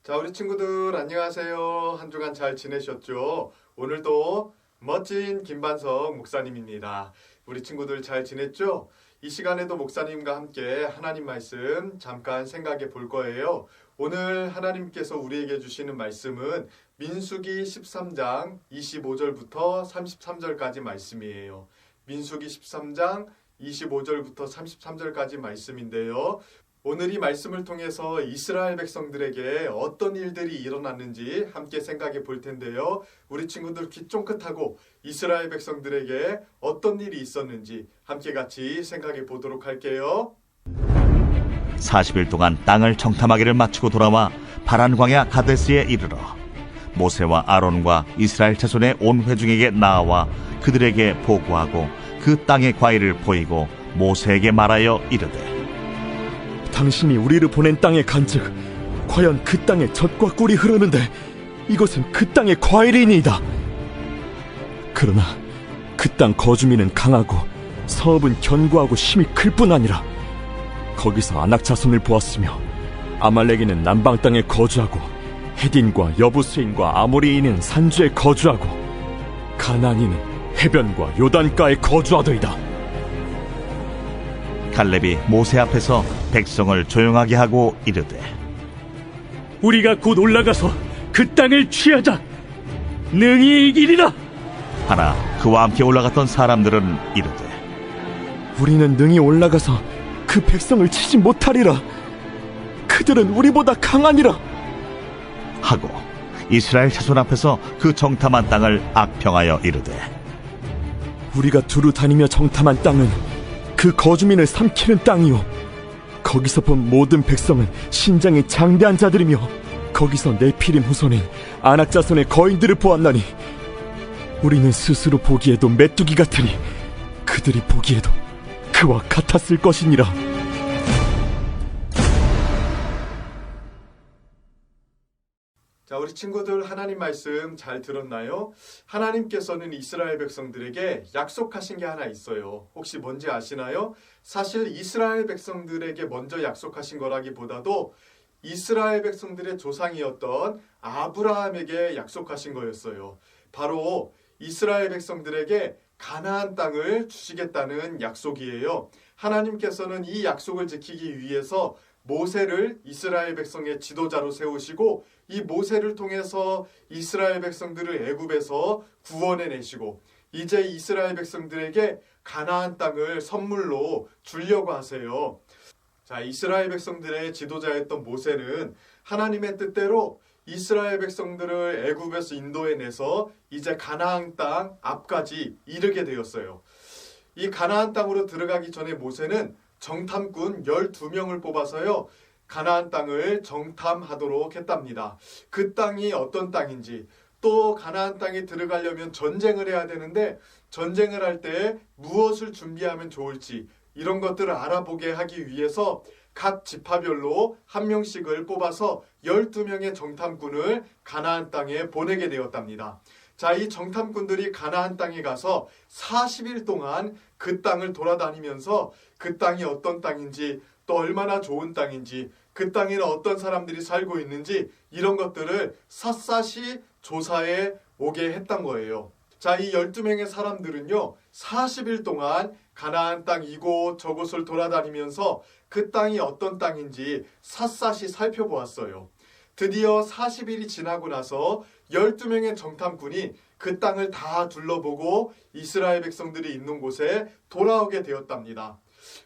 자, 우리 친구들 안녕하세요. 한 주간 잘 지내셨죠? 오늘도 멋진 김반석 목사님입니다. 우리 친구들 잘 지냈죠? 이 시간에도 목사님과 함께 하나님 말씀 잠깐 생각해 볼 거예요. 오늘 하나님께서 우리에게 주시는 말씀은 민수기 13장 25절부터 33절까지 말씀이에요. 민수기 13장 25절부터 33절까지 말씀인데요. 오늘 이 말씀을 통해서 이스라엘 백성들에게 어떤 일들이 일어났는지 함께 생각해 볼 텐데요. 우리 친구들 귀 쫑긋하고 이스라엘 백성들에게 어떤 일이 있었는지 함께 같이 생각해 보도록 할게요. 40일 동안 땅을 정탐하기를 마치고 돌아와 파란 광야 가데스에 이르러 모세와 아론과 이스라엘 자손의 온 회중에게 나아와 그들에게 보고하고 그 땅의 과일을 보이고 모세에게 말하여 이르되 당신이 우리를 보낸 땅에 간즉 과연 그 땅에 젖과 꿀이 흐르는데 이것은 그 땅의 과일이니이다. 그러나 그 땅 거주민은 강하고 서읍은 견고하고 힘이 클 뿐 아니라 거기서 아낙 자손을 보았으며 아말렉인은 남방 땅에 거주하고 헤딘과 여부스인과 아모리인은 산주에 거주하고 가나안인은 해변과 요단가에 거주하더이다. 갈렙이 모세 앞에서 백성을 조용하게 하고 이르되 우리가 곧 올라가서 그 땅을 취하자. 능히 이기리라. 하나 그와 함께 올라갔던 사람들은 이르되 우리는 능히 올라가서 그 백성을 치지 못하리라. 그들은 우리보다 강하니라 하고 이스라엘 자손 앞에서 그 정탐한 땅을 악평하여 이르되 우리가 두루 다니며 정탐한 땅은 그 거주민을 삼키는 땅이요 거기서 본 모든 백성은 신장이 장대한 자들이며 거기서 네피림 후손인 아낙 자손의 거인들을 보았나니 우리는 스스로 보기에도 메뚜기 같으니 그들이 보기에도 그와 같았을 것이니라. 자, 우리 친구들 하나님 말씀 잘 들었나요? 하나님께서는 이스라엘 백성들에게 약속하신 게 하나 있어요. 혹시 뭔지 아시나요? 사실 이스라엘 백성들에게 먼저 약속하신 거라기보다도 이스라엘 백성들의 조상이었던 아브라함에게 약속하신 거였어요. 바로 이스라엘 백성들에게 가나안 땅을 주시겠다는 약속이에요. 하나님께서는 이 약속을 지키기 위해서 모세를 이스라엘 백성의 지도자로 세우시고 이 모세를 통해서 이스라엘 백성들을 애굽에서 구원해내시고 이제 이스라엘 백성들에게 가나안 땅을 선물로 주려고 하세요. 자, 이스라엘 백성들의 지도자였던 모세는 하나님의 뜻대로 이스라엘 백성들을 애굽에서 인도해내서 이제 가나안 땅 앞까지 이르게 되었어요. 이 가나안 땅으로 들어가기 전에 모세는 정탐꾼 12명을 뽑아서요 가나안 땅을 정탐하도록 했답니다. 그 땅이 어떤 땅인지 또 가나안 땅에 들어가려면 전쟁을 해야 되는데 전쟁을 할 때 무엇을 준비하면 좋을지 이런 것들을 알아보게 하기 위해서 각 지파별로 한 명씩을 뽑아서 12명의 정탐꾼을 가나안 땅에 보내게 되었답니다. 자, 이 정탐꾼들이 가나안 땅에 가서 40일 동안 그 땅을 돌아다니면서 그 땅이 어떤 땅인지 또 얼마나 좋은 땅인지 그 땅에는 어떤 사람들이 살고 있는지 이런 것들을 샅샅이 조사해 오게 했던 거예요. 자, 이 12명의 사람들은요 40일 동안 가나안 땅 이곳 저곳을 돌아다니면서 그 땅이 어떤 땅인지 샅샅이 살펴보았어요. 드디어 40일이 지나고 나서 12명의 정탐꾼이 그 땅을 다 둘러보고 이스라엘 백성들이 있는 곳에 돌아오게 되었답니다.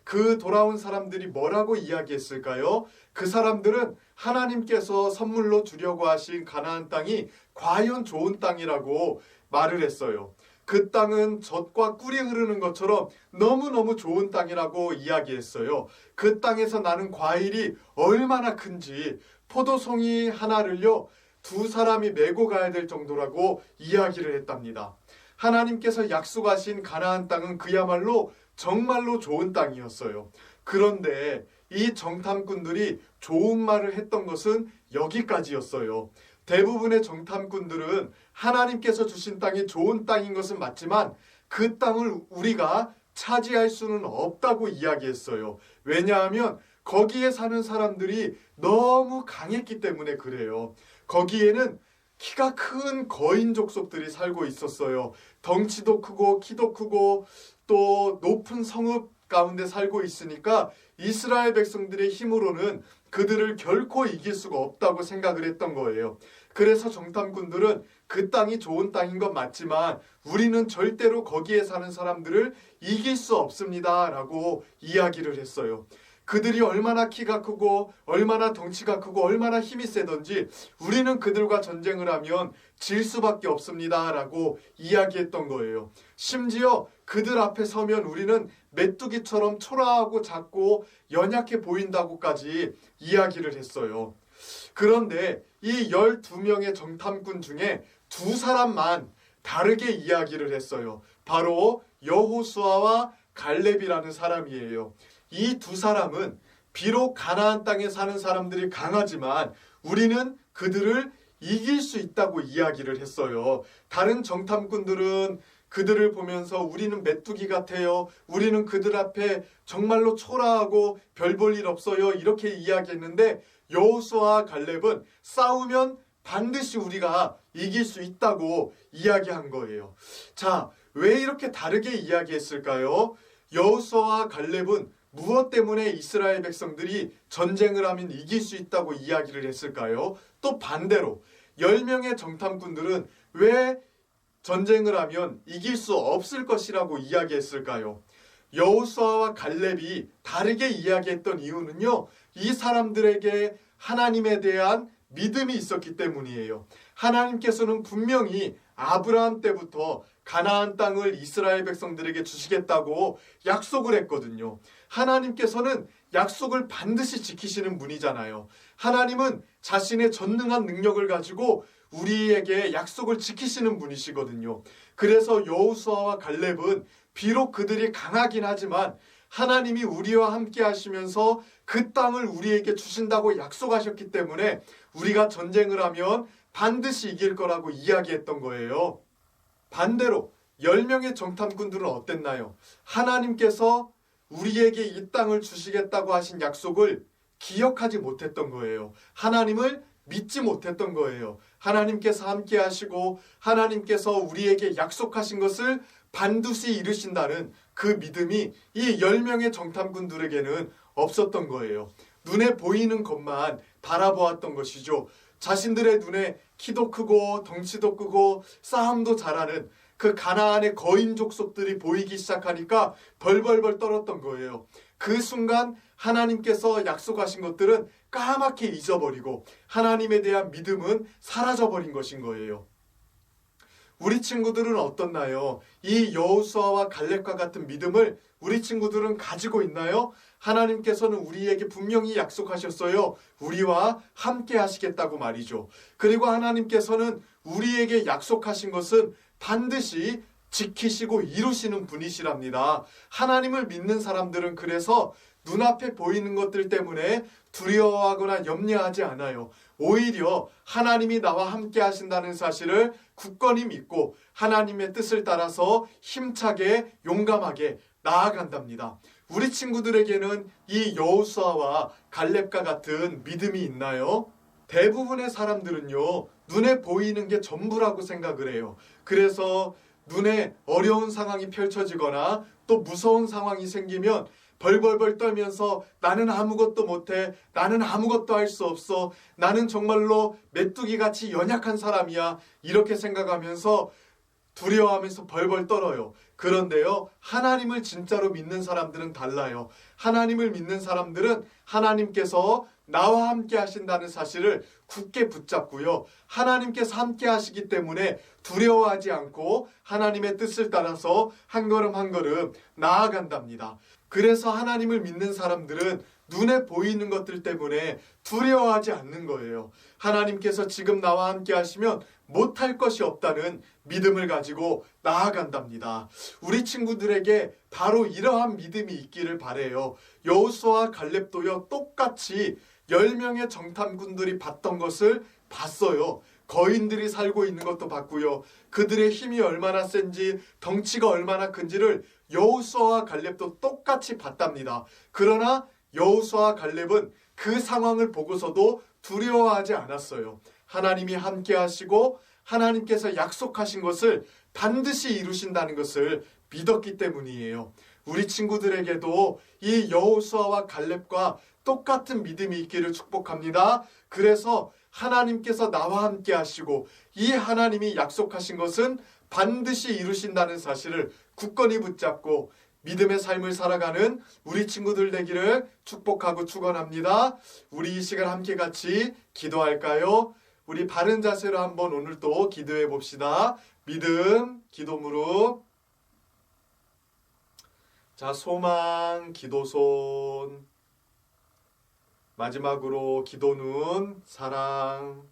그 돌아온 사람들이 뭐라고 이야기했을까요? 그 사람들은 하나님께서 선물로 주려고 하신 가나안 땅이 과연 좋은 땅이라고 말을 했어요. 그 땅은 젖과 꿀이 흐르는 것처럼 너무너무 좋은 땅이라고 이야기했어요. 그 땅에서 나는 과일이 얼마나 큰지 포도송이 하나를요 2사람이 메고 가야 될 정도라고 이야기를 했답니다. 하나님께서 약속하신 가나안 땅은 그야말로 정말로 좋은 땅이었어요. 그런데 이 정탐꾼들이 좋은 말을 했던 것은 여기까지였어요. 대부분의 정탐꾼들은 하나님께서 주신 땅이 좋은 땅인 것은 맞지만 그 땅을 우리가 차지할 수는 없다고 이야기했어요. 왜냐하면 거기에 사는 사람들이 너무 강했기 때문에 그래요. 거기에는 키가 큰 거인 족속들이 살고 있었어요. 덩치도 크고 키도 크고 또 높은 성읍 가운데 살고 있으니까 이스라엘 백성들의 힘으로는 그들을 결코 이길 수가 없다고 생각을 했던 거예요. 그래서 정탐꾼들은 그 땅이 좋은 땅인 건 맞지만 우리는 절대로 거기에 사는 사람들을 이길 수 없습니다 라고 이야기를 했어요. 그들이 얼마나 키가 크고 얼마나 덩치가 크고 얼마나 힘이 세든지 우리는 그들과 전쟁을 하면 질 수밖에 없습니다 라고 이야기했던 거예요. 심지어 그들 앞에 서면 우리는 메뚜기처럼 초라하고 작고 연약해 보인다고까지 이야기를 했어요. 그런데 이 12명의 정탐꾼 중에 두 사람만 다르게 이야기를 했어요. 바로 여호수아와 갈렙이라는 사람이에요. 이 두 사람은 비록 가나안 땅에 사는 사람들이 강하지만 우리는 그들을 이길 수 있다고 이야기를 했어요. 다른 정탐꾼들은 그들을 보면서 우리는 메뚜기 같아요. 우리는 그들 앞에 정말로 초라하고 별 볼 일 없어요. 이렇게 이야기했는데 여호수아와 갈렙은 싸우면 반드시 우리가 이길 수 있다고 이야기한 거예요. 자, 왜 이렇게 다르게 이야기했을까요? 여호수아와 갈렙은 무엇 때문에 이스라엘 백성들이 전쟁을 하면 이길 수 있다고 이야기를 했을까요? 또 반대로 10명의 정탐꾼들은 왜 전쟁을 하면 이길 수 없을 것이라고 이야기했을까요? 여호수아와 갈렙이 다르게 이야기했던 이유는요. 이 사람들에게 하나님에 대한 믿음이 있었기 때문이에요. 하나님께서는 분명히 아브라함 때부터 가나안 땅을 이스라엘 백성들에게 주시겠다고 약속을 했거든요. 하나님께서는 약속을 반드시 지키시는 분이잖아요. 하나님은 자신의 전능한 능력을 가지고 우리에게 약속을 지키시는 분이시거든요. 그래서 여호수아와 갈렙은 비록 그들이 강하긴 하지만 하나님이 우리와 함께 하시면서 그 땅을 우리에게 주신다고 약속하셨기 때문에 우리가 전쟁을 하면 반드시 이길 거라고 이야기했던 거예요. 반대로 10명의 정탐꾼들은 어땠나요? 하나님께서 우리에게 이 땅을 주시겠다고 하신 약속을 기억하지 못했던 거예요. 하나님을 믿지 못했던 거예요. 하나님께서 함께 하시고 하나님께서 우리에게 약속하신 것을 반드시 이루신다는 그 믿음이 이 10명의 정탐꾼들에게는 없었던 거예요. 눈에 보이는 것만 바라보았던 것이죠. 자신들의 눈에 키도 크고 덩치도 크고 싸움도 잘하는 그 가나안의 거인 족속들이 보이기 시작하니까 벌벌벌 떨었던 거예요. 그 순간 하나님께서 약속하신 것들은 까맣게 잊어버리고 하나님에 대한 믿음은 사라져버린 것인 거예요. 우리 친구들은 어떻나요? 이 여호수아와 갈렙과 같은 믿음을 우리 친구들은 가지고 있나요? 하나님께서는 우리에게 분명히 약속하셨어요. 우리와 함께 하시겠다고 말이죠. 그리고 하나님께서는 우리에게 약속하신 것은 반드시 지키시고 이루시는 분이시랍니다. 하나님을 믿는 사람들은 그래서 눈앞에 보이는 것들 때문에 두려워하거나 염려하지 않아요. 오히려 하나님이 나와 함께 하신다는 사실을 굳건히 믿고 하나님의 뜻을 따라서 힘차게 용감하게 나아간답니다. 우리 친구들에게는 이 여호수아와 갈렙과 같은 믿음이 있나요? 대부분의 사람들은요, 눈에 보이는 게 전부라고 생각을 해요. 그래서 눈에 어려운 상황이 펼쳐지거나 또 무서운 상황이 생기면 벌벌벌 떨면서 나는 아무것도 못해, 나는 아무것도 할 수 없어, 나는 정말로 메뚜기같이 연약한 사람이야, 이렇게 생각하면서 두려워하면서 벌벌 떨어요. 그런데요, 하나님을 진짜로 믿는 사람들은 달라요. 하나님을 믿는 사람들은 하나님께서 나와 함께 하신다는 사실을 굳게 붙잡고요. 하나님께서 함께 하시기 때문에 두려워하지 않고 하나님의 뜻을 따라서 한 걸음 한 걸음 나아간답니다. 그래서 하나님을 믿는 사람들은 눈에 보이는 것들 때문에 두려워하지 않는 거예요. 하나님께서 지금 나와 함께 하시면 못할 것이 없다는 믿음을 가지고 나아간답니다. 우리 친구들에게 바로 이러한 믿음이 있기를 바라요. 여호수아와 갈렙도요, 똑같이 10명의 정탐꾼들이 봤던 것을 봤어요. 거인들이 살고 있는 것도 봤고요. 그들의 힘이 얼마나 센지, 덩치가 얼마나 큰지를 여호수아와 갈렙도 똑같이 봤답니다. 그러나 여호수아와 갈렙은 그 상황을 보고서도 두려워하지 않았어요. 하나님이 함께 하시고 하나님께서 약속하신 것을 반드시 이루신다는 것을 믿었기 때문이에요. 우리 친구들에게도 이 여호수아와 갈렙과 똑같은 믿음이 있기를 축복합니다. 그래서 하나님께서 나와 함께 하시고 이 하나님이 약속하신 것은 반드시 이루신다는 사실을 굳건히 붙잡고 믿음의 삶을 살아가는 우리 친구들 되기를 축복하고 축원합니다. 우리 이 시간 함께 같이 기도할까요? 우리 바른 자세로 한번 오늘 또 기도해 봅시다. 믿음, 기도 무릎. 자, 소망, 기도손. 마지막으로 기도 눈, 사랑.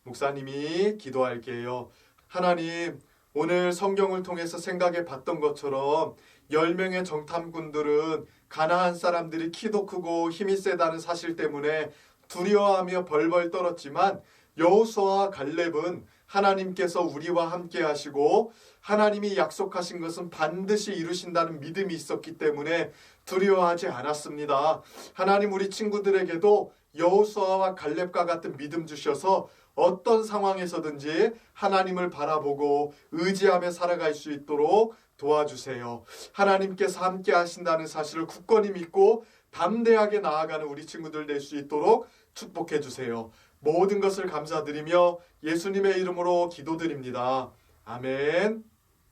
목사님이 기도할게요. 하나님, 오늘 성경을 통해서 생각해 봤던 것처럼 10명의 정탐꾼들은 가나안 사람들이 키도 크고 힘이 세다는 사실 때문에 두려워하며 벌벌 떨었지만 여호수아와 갈렙은 하나님께서 우리와 함께 하시고 하나님이 약속하신 것은 반드시 이루신다는 믿음이 있었기 때문에 두려워하지 않았습니다. 하나님, 우리 친구들에게도 여호수아와 갈렙과 같은 믿음 주셔서 어떤 상황에서든지 하나님을 바라보고 의지하며 살아갈 수 있도록 도와주세요. 하나님께서 함께 하신다는 사실을 굳건히 믿고 담대하게 나아가는 우리 친구들 될 수 있도록 축복해 주세요. 모든 것을 감사드리며 예수님의 이름으로 기도드립니다. 아멘.